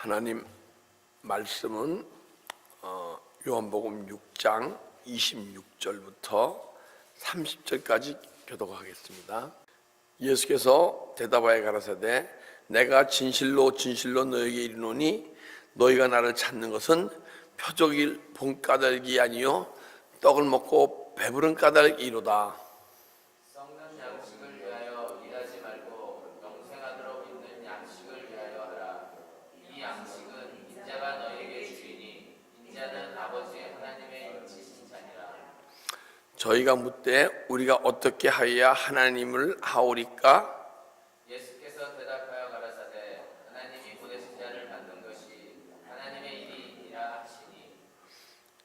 하나님 말씀은 요한복음 6장 26절부터 30절까지 교독하겠습니다. 예수께서 대답하여 가라사대 내가 진실로 진실로 너에게 이르노니 너희가 나를 찾는 것은 표적일 본 까닭이 아니요 떡을 먹고 배부른 까닭이로다. 썩는 양식을 위하여 일하지 말고 영생하도록 있는 양식을 위하여 하라. 이 양식은 인자가 너희에게 주리니 인자는 아버지 하나님의 인치신 자니라. 저희가 묻되 우리가 어떻게 하여야 하나님을 하오리까? 예수께서 대답하여 가라사대 하나님이 보내신 자를 받는 것이 하나님의 일이니라 하시니.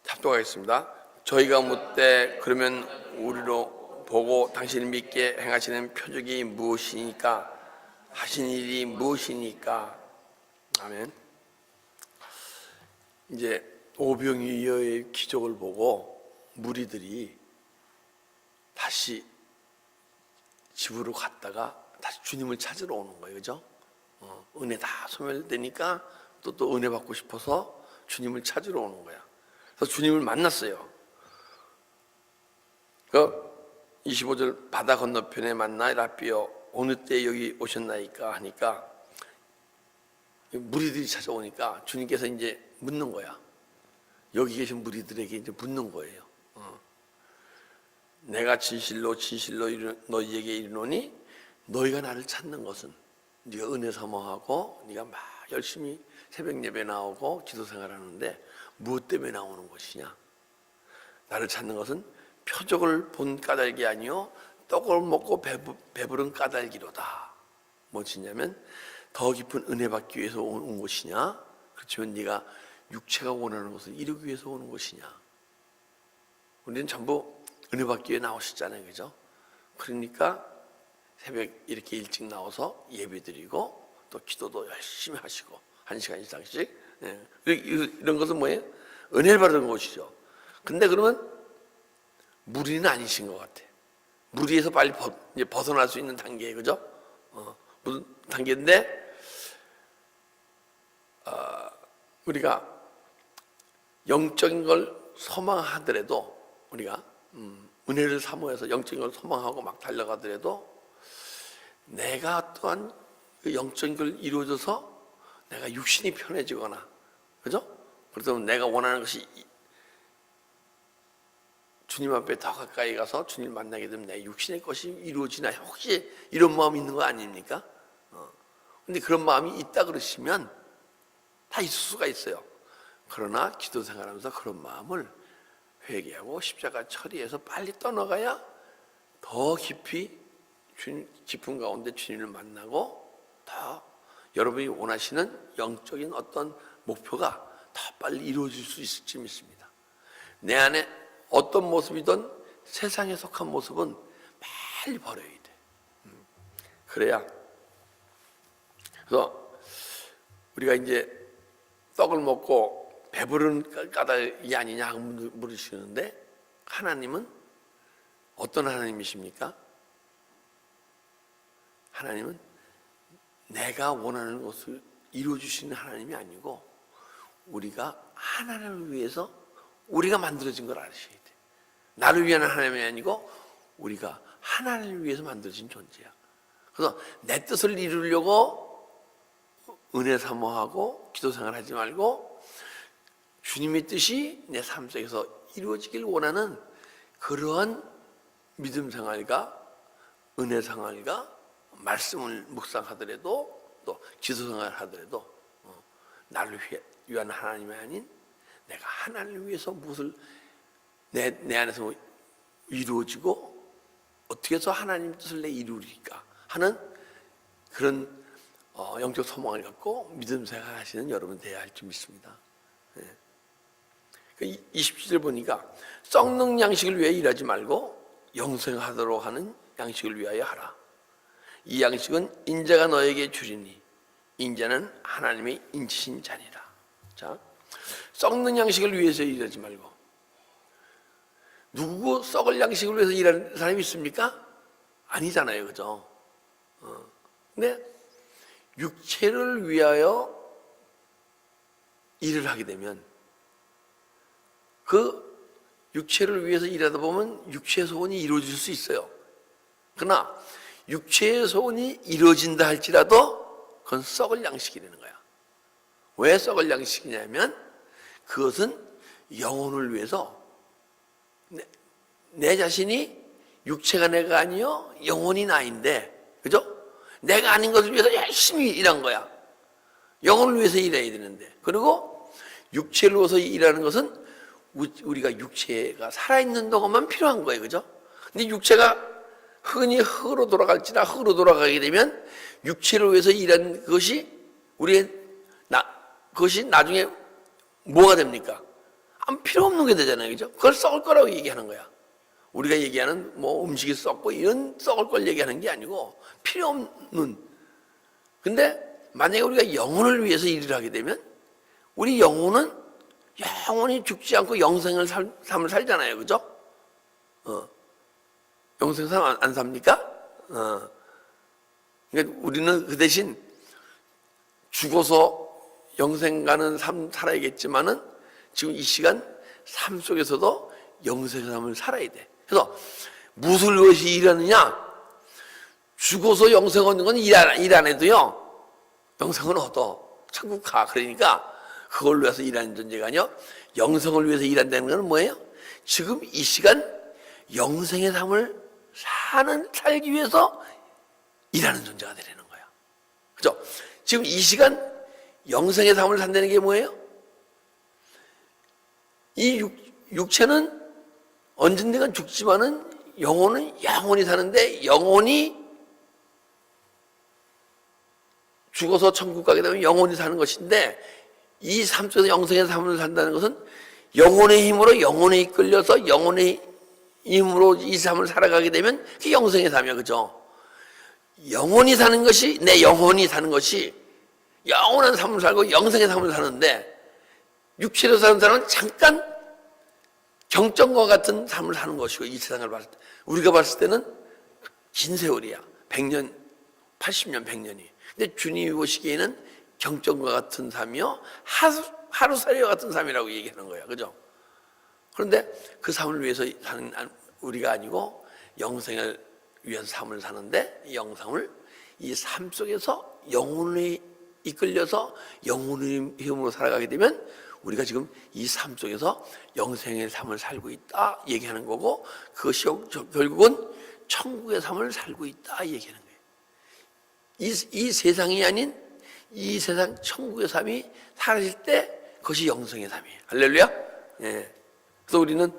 합독하겠습니다. 저희가 묻되 그러면 우리로 보고 당신을 믿게 행하시는 표적이 무엇이니까? 하신 일이 무엇이니까? 아멘. 이제 오병이어의 기적을 보고 무리들이 다시 집으로 갔다가 다시 주님을 찾으러 오는 거예요, 그죠? 은혜 다 소멸되니까 또 은혜 받고 싶어서 주님을 찾으러 오는 거야. 그래서 주님을 만났어요. 그 25절 바다 건너편에 만나 라비어 어느 때 여기 오셨나이까 하니까 무리들이 찾아오니까 주님께서 이제 묻는 거야. 여기 계신 무리들에게 이제 묻는 거예요. 내가 진실로 진실로 너희에게 이르노니 너희가 나를 찾는 것은 네가 은혜 사모하고 네가 막 열심히 새벽 예배 나오고 기도 생활하는데 무엇 때문에 나오는 것이냐? 나를 찾는 것은 표적을 본 까닭이 아니요 떡을 먹고 배부른 까닭이로다. 무엇이냐면 더 깊은 은혜 받기 위해서 온 것이냐? 그렇지만 네가 육체가 원하는 것을 이루기 위해서 오는 것이냐? 우리는 전부 은혜 받기 위해 나오셨잖아요, 그죠? 그러니까 새벽 이렇게 일찍 나와서 예배드리고 또 기도도 열심히 하시고 1시간 이상씩 이런 것은 뭐예요? 은혜를 받은 것이죠. 근데 그러면 무리는 아니신 것 같아. 무리에서 빨리 이제 벗어날 수 있는 단계, 그죠? 무슨 단계인데 우리가 영적인 걸 소망하더라도 우리가 은혜를 사모해서 영적인 걸 소망하고 막 달려가더라도 내가 또한 그 영적인 걸 이루어져서 내가 육신이 편해지거나, 그죠? 그래서 내가 원하는 것이 주님 앞에 더 가까이 가서 주님 만나게 되면 내 육신의 것이 이루어지나 혹시 이런 마음이 있는 거 아닙니까? 근데 그런 마음이 있다 그러시면 다 있을 수가 있어요. 그러나 기도 생활하면서 그런 마음을 회개하고 십자가 처리해서 빨리 떠나가야 더 깊이 깊은 가운데 주님을 만나고 더 여러분이 원하시는 영적인 어떤 목표가 더 빨리 이루어질 수 있을 줄 믿습니다. 내 안에 어떤 모습이든 세상에 속한 모습은 빨리 버려야 돼. 그래야. 그래서 우리가 이제 떡을 먹고 배부른 까닭이 아니냐 하고 물으시는데 하나님은 어떤 하나님이십니까? 하나님은 내가 원하는 것을 이루어주시는 하나님이 아니고 우리가 하나님을 위해서 우리가 만들어진 걸 아셔야 돼. 나를 위한 하나님이 아니고 우리가 하나님을 위해서 만들어진 존재야. 그래서 내 뜻을 이루려고 은혜 사모하고 기도 생활하지 말고 주님의 뜻이 내 삶 속에서 이루어지길 원하는 그러한 믿음 생활과 은혜 생활과 말씀을 묵상하더라도 또 기도 생활을 하더라도 나를 위한 하나님이 아닌 내가 하나님을 위해서 무엇을 내 안에서 이루어지고 어떻게 해서 하나님 뜻을 내 이루리까 하는 그런 영적 소망을 갖고 믿음 생활 하시는 여러분 되어야 할 줄 믿습니다. 27절 보니까 썩는 양식을 위해 일하지 말고 영생하도록 하는 양식을 위하여 하라. 이 양식은 인자가 너에게 주리니 인자는 하나님의 인치신 자니라. 자, 썩는 양식을 위해서 일하지 말고 누구 썩을 양식을 위해서 일하는 사람이 있습니까? 아니잖아요, 그죠? 근데 육체를 위하여 일을 하게 되면 그 육체를 위해서 일하다 보면 육체의 소원이 이루어질 수 있어요. 그러나 육체의 소원이 이루어진다 할지라도 그건 썩을 양식이 되는 거야. 왜 썩을 양식이냐면 그것은 영혼을 위해서 내 자신이 육체가 내가 아니요 영혼이 나인데, 그죠? 내가 아닌 것을 위해서 열심히 일한 거야. 영혼을 위해서 일해야 되는데, 그리고 육체를 위해서 일하는 것은 우리가 육체가 살아있는 동안만 필요한 거예요, 그죠? 근데 육체가 흔히 흙으로 돌아갈지라 흙으로 돌아가게 되면 육체를 위해서 일한 그것이 그것이 나중에 뭐가 됩니까? 아무 필요 없는 게 되잖아요, 그죠? 그걸 썩을 거라고 얘기하는 거야. 우리가 얘기하는 뭐 음식이 썩고 이런 썩을 걸 얘기하는 게 아니고 필요 없는. 근데 만약에 우리가 영혼을 위해서 일을 하게 되면 우리 영혼은 영원히 죽지 않고 영생을 삶을 살잖아요, 그죠? 영생 삶 안 삽니까? 그러니까 우리는 그 대신 죽어서 영생 가는 삶 살아야겠지만은 지금 이 시간 삶 속에서도 영생의 삶을 살아야 돼. 그래서 무엇을 위해서 일하느냐? 죽어서 영생 얻는 건 일 안 해도요 영생은 얻어. 천국 가. 그러니까 그걸 위해서 일하는 존재가 아니요 영생을 위해서 일한다는 건 뭐예요? 지금 이 시간 영생의 삶을 살기 위해서 일하는 존재가 되는 거야. 그죠? 지금 이 시간 영생의 삶을 산다는 게 뭐예요? 이 육체는 언젠가는 죽지만은 영혼은 영원히 사는데, 영혼이 죽어서 천국 가게 되면 영원히 사는 것인데, 이 삶 속에서 영생의 삶을 산다는 것은 영혼의 힘으로 영혼에 이끌려서 영혼의 힘으로 이 삶을 살아가게 되면 그게 영생의 삶이야, 그죠? 영혼이 사는 것이, 내 영혼이 사는 것이 영원한 삶을 살고 영생의 삶을 사는데, 육체로 사는 사람은 잠깐 경전과 같은 삶을 사는 것이고, 이 세상을 봤을 때 우리가 봤을 때는 긴 세월이야. 100년, 80년, 100년이. 근데 주님이 보시기에는 경전과 같은 삶이요 하루살이와 같은 삶이라고 얘기하는 거야, 그죠? 그런데 그 삶을 위해서 사는 우리가 아니고 영생을 위해서 삶을 사는데, 이 영생을 이 삶 속에서 영혼에 이끌려서 영혼의 힘으로 살아가게 되면 우리가 지금 이 삶 속에서 영생의 삶을 살고 있다 얘기하는 거고, 그것이 결국은 천국의 삶을 살고 있다 얘기하는 거예요. 이 세상이 아닌 이 세상 천국의 삶이 사라질 때 그것이 영생의 삶이에요. 할렐루야. 예. 그래서 우리는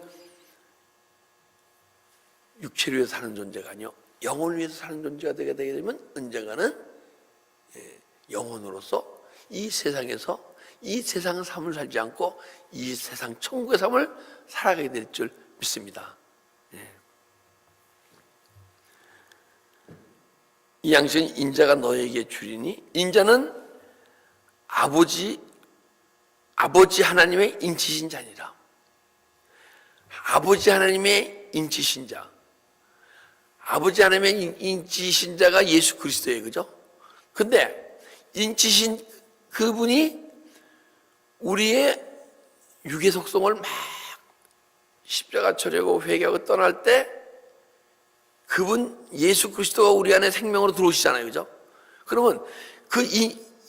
육체를 위해서 사는 존재가 아니요 영혼을 위해서 사는 존재가 되게 되면 언젠가는 영혼으로서 이 세상에서 이 세상의 삶을 살지 않고 이 세상 천국의 삶을 살아가게 될 줄 믿습니다. 이 양식은 인자가 너에게 주리니, 인자는 아버지 하나님의 인치신 자니라. 아버지 하나님의 인치신 자. 아버지 하나님의 인치신 자가 예수 그리스도예요, 그죠? 근데 인치신 그분이 우리의 육의 속성을 막 십자가 처리하고 회개하고 떠날 때 그분 예수 그리스도가 우리 안에 생명으로 들어오시잖아요, 그죠? 그러면 그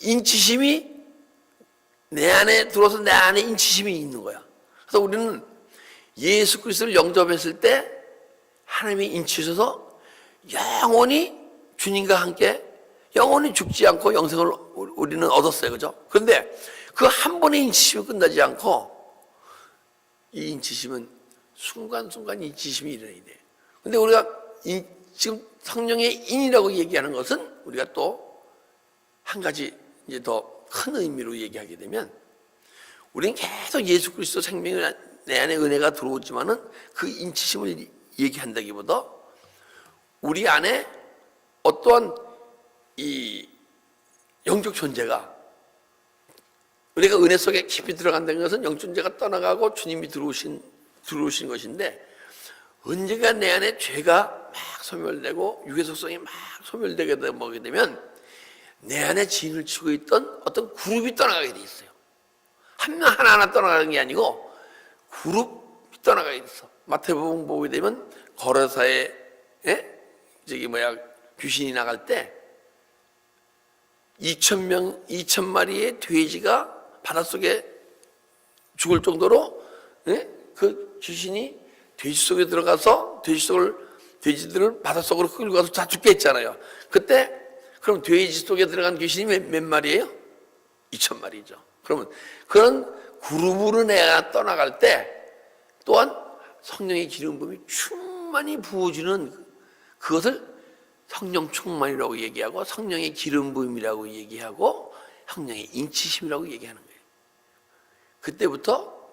인치심이 내 안에 들어서 내 안에 인치심이 있는 거야. 그래서 우리는 예수 그리스도를 영접했을 때 하나님이 인치셔서 영원히 주님과 함께 영원히 죽지 않고 영생을 우리는 얻었어요, 그죠? 그런데 그 한 번의 인치심이 끝나지 않고 이 인치심은 순간순간 인치심이 일어나야 돼. 근데 우리가 지금 성령의 인이라고 얘기하는 것은 우리가 또 한 가지 이제 더 큰 의미로 얘기하게 되면, 우리는 계속 예수 그리스도 생명이 내 안에 은혜가 들어오지만은 그 인치심을 얘기한다기보다 우리 안에 어떠한 이 영적 존재가, 우리가 은혜 속에 깊이 들어간다는 것은 영적 존재가 떠나가고 주님이 들어오신 것인데, 언제가 내 안에 죄가 막 소멸되고 육의 속성이 막 소멸되게 되면 내 안에 진을 치고 있던 어떤 그룹이 떠나가게 돼 있어요. 한 명 하나하나 떠나가는 게 아니고 그룹이 떠나가 있어. 마태복음 보게 되면 거래사에 귀신이 나갈 때 2,000마리의 돼지가 바닷속에 죽을 정도로 그 귀신이 돼지 속에 들어가서 돼지들을 바닷속으로 끌고 가서 다 죽게 했잖아요. 그때 그럼 돼지 속에 들어간 귀신이 몇 마리예요? 2,000마리죠. 그러면 그런 그룹으로 내가 떠나갈 때 또한 성령의 기름 부음이 충만히 부어지는 그것을 성령 충만이라고 얘기하고 성령의 기름 부음이라고 얘기하고 성령의 인치심이라고 얘기하는 거예요. 그때부터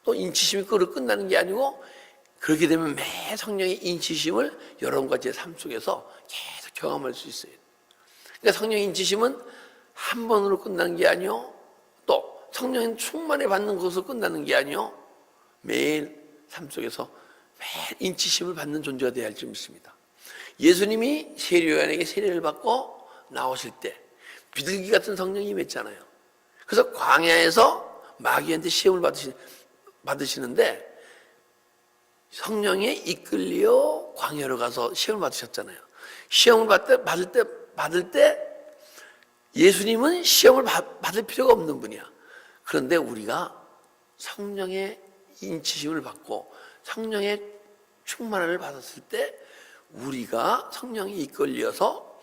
또 인치심이 끝나는 게 아니고 그렇게 되면 매 성령의 인치심을 여러분과 제 삶 속에서 계속 경험할 수 있어요. 그러니까 성령의 인치심은 한 번으로 끝나는 게 아니요, 또 성령의 충만히 받는 것으로 끝나는 게 아니요, 매일 삶 속에서 매일 인치심을 받는 존재가 되어야 할 줄 믿습니다. 예수님이 세례요한에게 세례를 받고 나오실 때 비둘기 같은 성령이 임했잖아요. 그래서 광야에서 마귀한테 시험을 받으시는데 성령에 이끌려 광야로 가서 시험을 받으셨잖아요. 시험을 받을 때 예수님은 시험을 받을 필요가 없는 분이야. 그런데 우리가 성령의 인치심을 받고 성령의 충만함을 받았을 때 우리가 성령에 이끌려서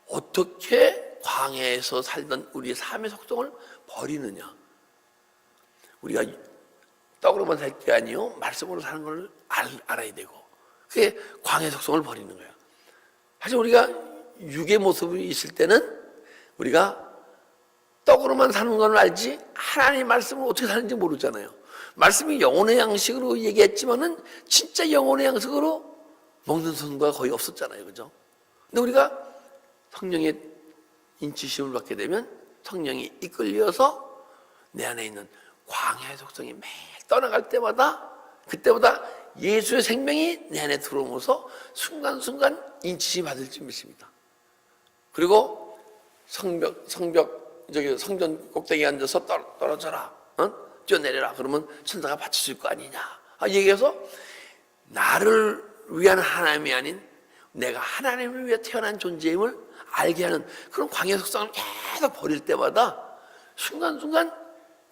어떻게 광야에서 살던 우리의 삶의 속성을 버리느냐. 우리가 떡으로만 살 게 아니요, 말씀으로 사는 걸 알아야 되고, 그게 광야의 속성을 버리는 거예요. 사실 우리가 육의 모습이 있을 때는 우리가 떡으로만 사는 건 알지 하나님의 말씀을 어떻게 사는지 모르잖아요. 말씀이 영혼의 양식으로 얘기했지만은 진짜 영혼의 양식으로 먹는 순간가 거의 없었잖아요. 그죠? 근데 우리가 성령의 인치심을 받게 되면 성령이 이끌려서 내 안에 있는 광야의 속성이 매일 떠나갈 때마다 그때보다 예수의 생명이 내 안에 들어오면서 순간순간 인치심 받을 줄 믿습니다. 그리고 성전 꼭대기에 앉아서 떨어져라, 뛰어내려라. 그러면 천사가 받쳐줄 거 아니냐 얘기해서 나를 위한 하나님이 아닌 내가 하나님을 위해 태어난 존재임을 알게 하는 그런 광야 속성을 계속 버릴 때마다 순간순간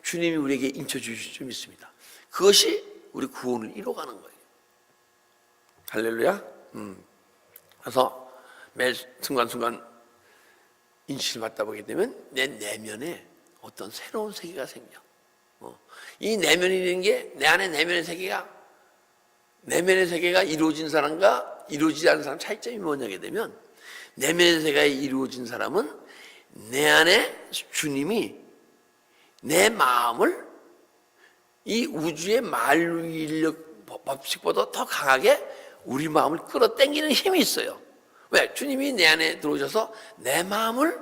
주님이 우리에게 인쳐주실 줄 믿습니다. 그것이 우리 구원을 이뤄가는 거예요. 할렐루야. 그래서 매 순간순간 인치를 받다 보게 되면 내 내면에 어떤 새로운 세계가 생겨. 이 내면이라는 게 내 안에 내면의 세계가 이루어진 사람과 이루어지지 않은 사람 차이점이 뭐냐게 되면 내면의 세계가 이루어진 사람은 내 안에 주님이 내 마음을 이 우주의 만유인력 법칙보다 더 강하게 우리 마음을 끌어당기는 힘이 있어요. 왜? 주님이 내 안에 들어오셔서 내 마음을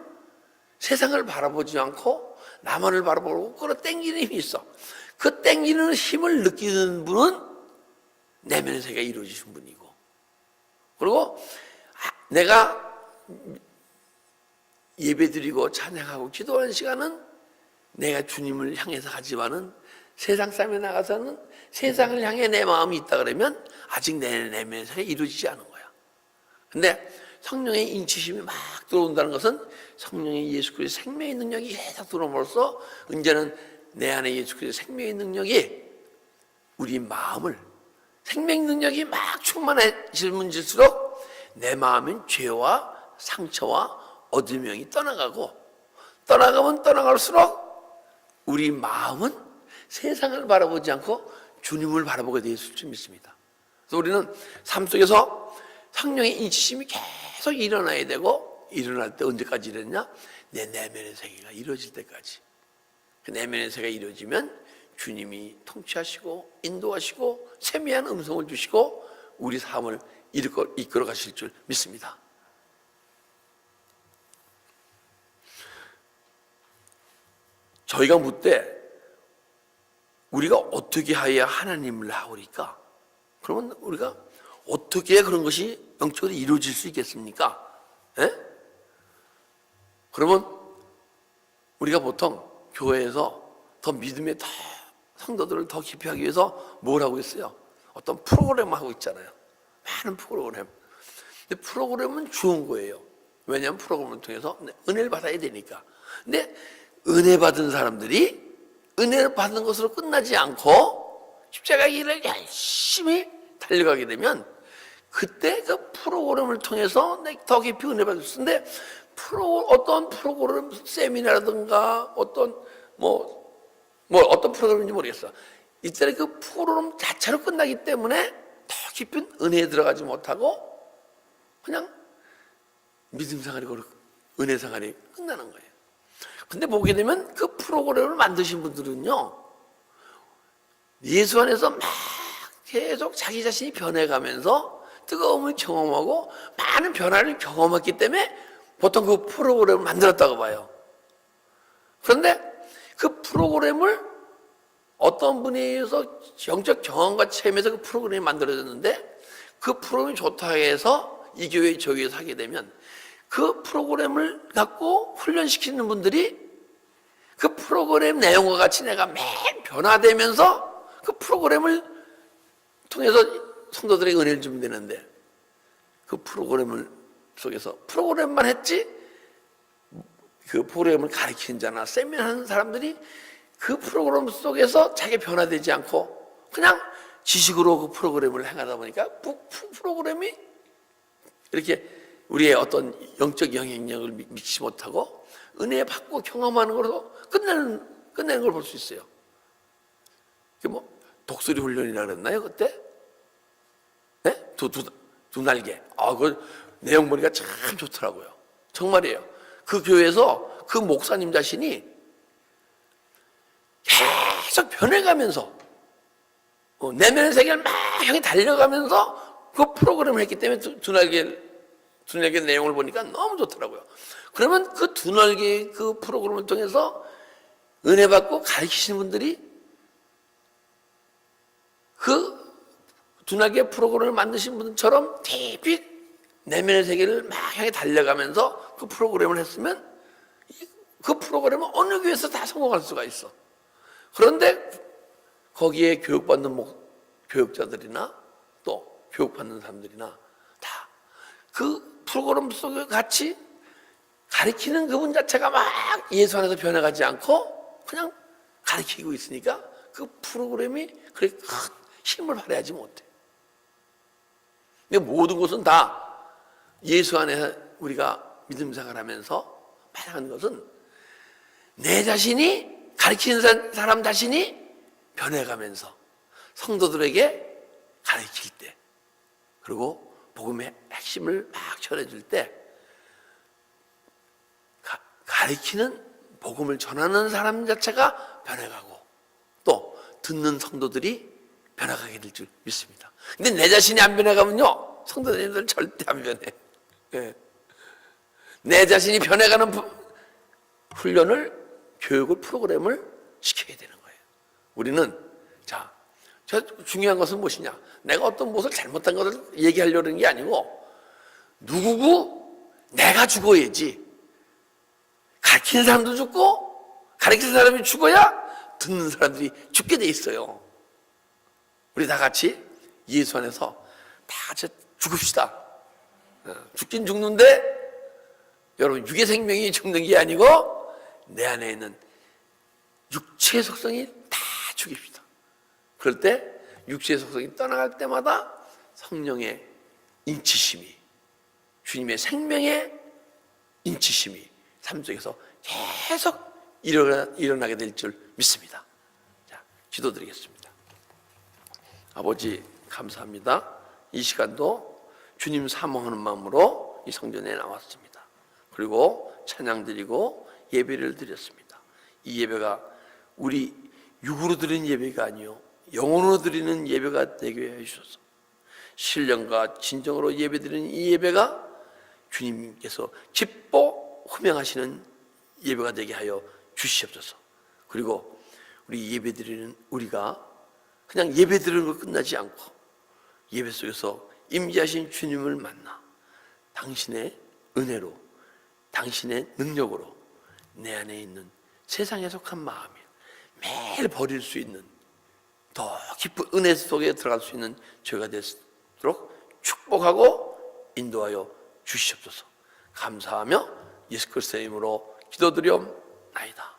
세상을 바라보지 않고 나만을 바라보고 끌어당기는 힘이 있어. 그 당기는 힘을 느끼는 분은 내면의 세계가 이루어지신 분이고, 그리고 내가 예배드리고 찬양하고 기도하는 시간은 내가 주님을 향해서 가지만은 세상 삶에 나가서는 세상을 향해 내 마음이 있다 그러면 아직 내 내면의 세계가 이루어지지 않은 거야. 근데 성령의 인치심이 막 들어온다는 것은 성령의 예수 그리스도의 생명의 능력이 계속 들어옴으로써 이제는 내 안에 예수 그리스도의 생명의 능력이 우리 마음을 생명 능력이 막 충만해질수록 내 마음은 죄와 상처와 어둠이 떠나가면 떠나갈수록 우리 마음은 세상을 바라보지 않고 주님을 바라보게 되었을 줄 믿습니다. 그래서 우리는 삶 속에서 성령의 인치심이 계속 일어나야 되고, 일어날 때 언제까지 이랬냐? 내 내면의 세계가 이루어질 때까지. 그 내면의 세계가 이루어지면 주님이 통치하시고 인도하시고 세미한 음성을 주시고 우리 삶을 이끌어 가실 줄 믿습니다. 저희가 묻되 우리가 어떻게 해야 하나님을 나오리까? 그러면 우리가 어떻게 해야 그런 것이 영적으로 이루어질 수 있겠습니까? 그러면 우리가 보통 교회에서 더 믿음에 더 성도들을 더 깊이 하기 위해서 뭘 하고 있어요? 어떤 프로그램 하고 있잖아요. 많은 프로그램. 근데 프로그램은 좋은 거예요. 왜냐하면 프로그램을 통해서 은혜를 받아야 되니까. 근데 은혜 받은 사람들이 은혜를 받은 것으로 끝나지 않고 십자가 길을 열심히 달려가게 되면 그때 그 프로그램을 통해서 더 깊이 은혜 받을 수 있는데 어떤 프로그램 세미나라든가 어떤 어떤 프로그램인지 모르겠어. 이때는 그 프로그램 자체로 끝나기 때문에 더 깊은 은혜에 들어가지 못하고 그냥 믿음 생활이 은혜 생활이 끝나는 거예요. 근데 보게 되면 그 프로그램을 만드신 분들은요, 예수 안에서 막 계속 자기 자신이 변해가면서 뜨거움을 경험하고 많은 변화를 경험했기 때문에 보통 그 프로그램을 만들었다고 봐요. 그런데 그 프로그램을 어떤 분에 의해서 영적 경험과 체험에서 그 프로그램이 만들어졌는데 그 프로그램이 좋다 해서 이 교회 저 교회에서 하게 되면 그 프로그램을 갖고 훈련시키는 분들이 그 프로그램 내용과 같이 내가 매일 변화되면서 그 프로그램을 통해서 성도들에게 은혜를 주면 되는데 그 프로그램을 속에서 프로그램만 했지 그 프로그램을 가르치는 자나 세미나 하는 사람들이 그 프로그램 속에서 자기 변화되지 않고 그냥 지식으로 그 프로그램을 행하다 보니까 프로그램이 이렇게 우리의 어떤 영적 영향력을 미치지 못하고 은혜 받고 경험하는 걸로 끝내는 걸 볼 수 있어요. 독수리 훈련이라 그랬나요 그때? 네? 두 날개. 그 내용 보니까 참 좋더라고요. 정말이에요. 그 교회에서 그 목사님 자신이 계속 변해가면서 내면의 세계를 막 향해 달려가면서 그 프로그램을 했기 때문에 두 날개 내용을 보니까 너무 좋더라고요. 그러면 그 두 날개 그 프로그램을 통해서 은혜 받고 가르치시는 분들이 그 두 날개 프로그램을 만드신 분처럼 깊이 내면의 세계를 막 향해 달려가면서 그 프로그램을 했으면 그 프로그램은 어느 교회에서 다 성공할 수가 있어. 그런데 거기에 교육받는 교육자들이나 또 교육받는 사람들이나 다 그 프로그램 속에 같이 가르치는 그분 자체가 막 예수 안에서 변해가지 않고 그냥 가르치고 있으니까 그 프로그램이 그렇게 큰 힘을 발휘하지 못해. 근데 모든 것은 다 예수 안에 우리가 믿음 생활하면서 말하는 것은 내 자신이 가르치는 사람 자신이 변해가면서 성도들에게 가르칠 때 그리고 복음의 핵심을 막 전해줄 때 가르치는 복음을 전하는 사람 자체가 변해가고 또 듣는 성도들이 변해가게 될 줄 믿습니다. 근데 내 자신이 안 변해가면요 성도들은 절대 안 변해. 네. 내 자신이 변해가는 훈련을 교육을 프로그램을 시켜야 되는 거예요. 우리는 저 중요한 것은 무엇이냐? 내가 어떤 무엇을 잘못한 것을 얘기하려는 게 아니고 누구고 내가 죽어야지. 가르치는 사람도 죽고 가르치는 사람이 죽어야 듣는 사람들이 죽게 돼 있어요. 우리 다 같이 예수 안에서 다 같이 죽읍시다. 죽긴 죽는데 여러분 육의 생명이 죽는 게 아니고 내 안에 있는 육체의 속성이 다 죽입시다. 그럴 때 육체의 속성이 떠나갈 때마다 성령의 인치심이 주님의 생명의 인치심이 삶 속에서 계속 일어나게 될 줄 믿습니다. 자, 기도드리겠습니다. 아버지 감사합니다. 이 시간도 주님 사모하는 마음으로 이 성전에 나왔습니다. 그리고 찬양 드리고 예배를 드렸습니다. 이 예배가 우리 육으로 드리는 예배가 아니요 영혼으로 드리는 예배가 되게 해주셔서 신령과 진정으로 예배드리는 이 예배가 주님께서 기뻐 호명하시는 예배가 되게 하여 주시옵소서. 그리고 우리 예배드리는 우리가 그냥 예배드리는 것 끝나지 않고 예배 속에서 임재하신 주님을 만나 당신의 은혜로 당신의 능력으로 내 안에 있는 세상에 속한 마음이 잘 버릴 수 있는 더 깊은 은혜 속에 들어갈 수 있는 죄가 되도록 축복하고 인도하여 주시옵소서. 감사하며 예수 그리스도의 이름으로 기도드리옵나이다.